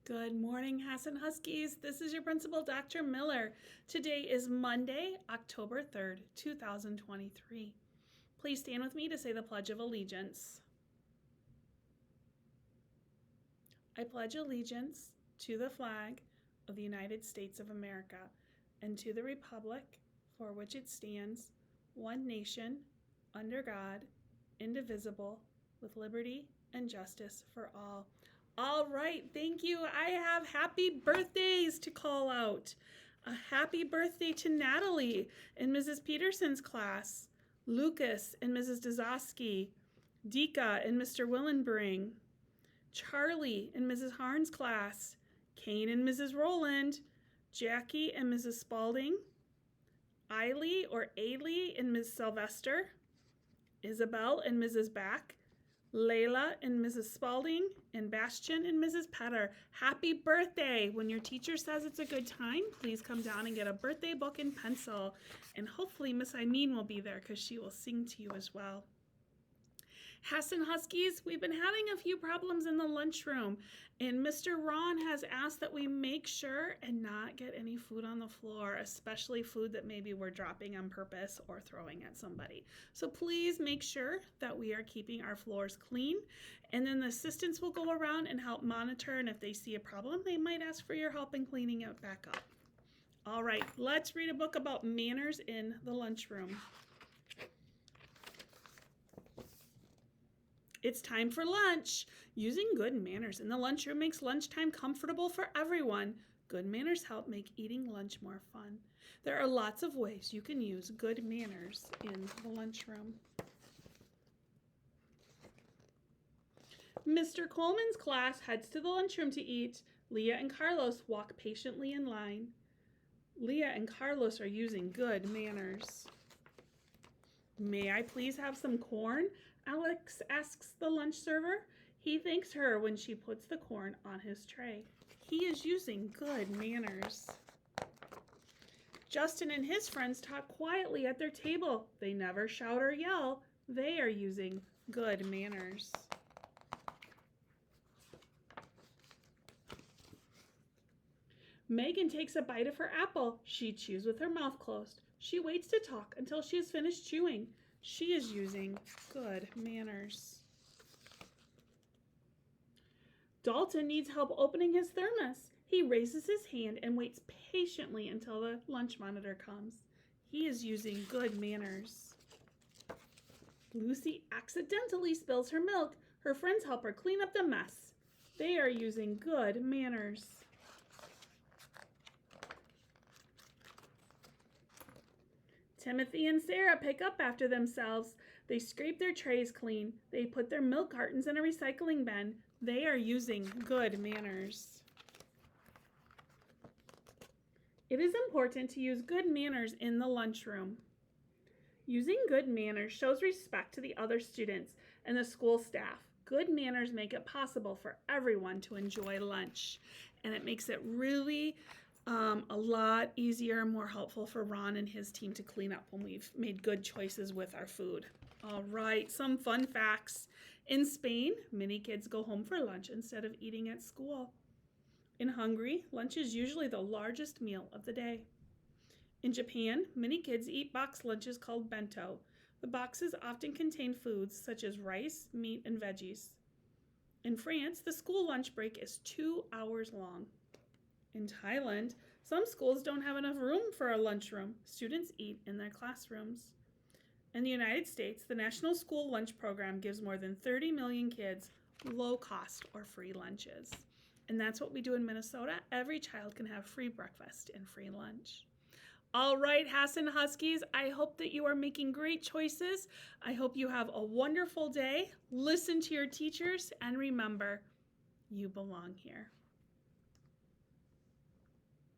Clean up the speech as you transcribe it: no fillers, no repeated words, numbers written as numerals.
Good morning, Hassan Huskies. This is your principal, Dr. Miller. Today is Monday, October 3rd, 2023. Please stand with me to say the Pledge of Allegiance. I pledge allegiance to the flag of the United States of America and to the republic for which it stands, one nation, under God, indivisible, with liberty and justice for all. All right, thank you. I have happy birthdays to call out. A happy birthday to Natalie in Mrs. Peterson's class, Lucas and Mrs. Dazowski, Dika and Mr. Willenbring, Charlie in Mrs. Harn's class, Kane and Mrs. Rowland, Jackie and Mrs. Spalding, Eiley or Ailey and Ms. Sylvester, Isabel and Mrs. Back, Layla and Mrs. Spalding, and Bastian and Mrs. Petter. Happy birthday! When your teacher says it's a good time, please come down and get a birthday book and pencil. And hopefully Miss Imeen will be there because she will sing to you as well. Hassan Huskies, we've been having a few problems in the lunchroom, and Mr. Ron has asked that we make sure and not get any food on the floor, especially food that maybe we're dropping on purpose or throwing at somebody. So please make sure that we are keeping our floors clean, and then the assistants will go around and help monitor, and if they see a problem, they might ask for your help in cleaning it back up. All right, let's read a book about manners in the lunchroom. It's time for lunch. Using good manners in the lunchroom makes lunchtime comfortable for everyone. Good manners help make eating lunch more fun. There are lots of ways you can use good manners in the lunchroom. Mr. Coleman's class heads to the lunchroom to eat. Leah and Carlos walk patiently in line. Leah and Carlos are using good manners. May I please have some corn? Alex asks the lunch server. He thanks her when she puts the corn on his tray. He is using good manners. Justin and his friends talk quietly at their table. They never shout or yell. They are using good manners. Megan takes a bite of her apple. She chews with her mouth closed. She waits to talk until she has finished chewing. She is using good manners. Dalton needs help opening his thermos. He raises his hand and waits patiently until the lunch monitor comes. He is using good manners. Lucy accidentally spills her milk. Her friends help her clean up the mess. They are using good manners. Timothy and Sarah pick up after themselves. They scrape their trays clean. They put their milk cartons in a recycling bin. They are using good manners. It is important to use good manners in the lunchroom. Using good manners shows respect to the other students and the school staff. Good manners make it possible for everyone to enjoy lunch, and it makes it really a lot easier and more helpful for Ron and his team to clean up when we've made good choices with our food. All right, some fun facts. In Spain, many kids go home for lunch instead of eating at school. In Hungary, lunch is usually the largest meal of the day. In Japan, many kids eat box lunches called bento. The boxes often contain foods such as rice, meat, and veggies. In France, the school lunch break is 2 hours long. In Thailand, some schools don't have enough room for a lunchroom. Students eat in their classrooms. In the United States, the National School Lunch Program gives more than 30 million kids low-cost or free lunches. And that's what we do in Minnesota. Every child can have free breakfast and free lunch. All right, Hassan Huskies, I hope that you are making great choices. I hope you have a wonderful day. Listen to your teachers, and remember, you belong here.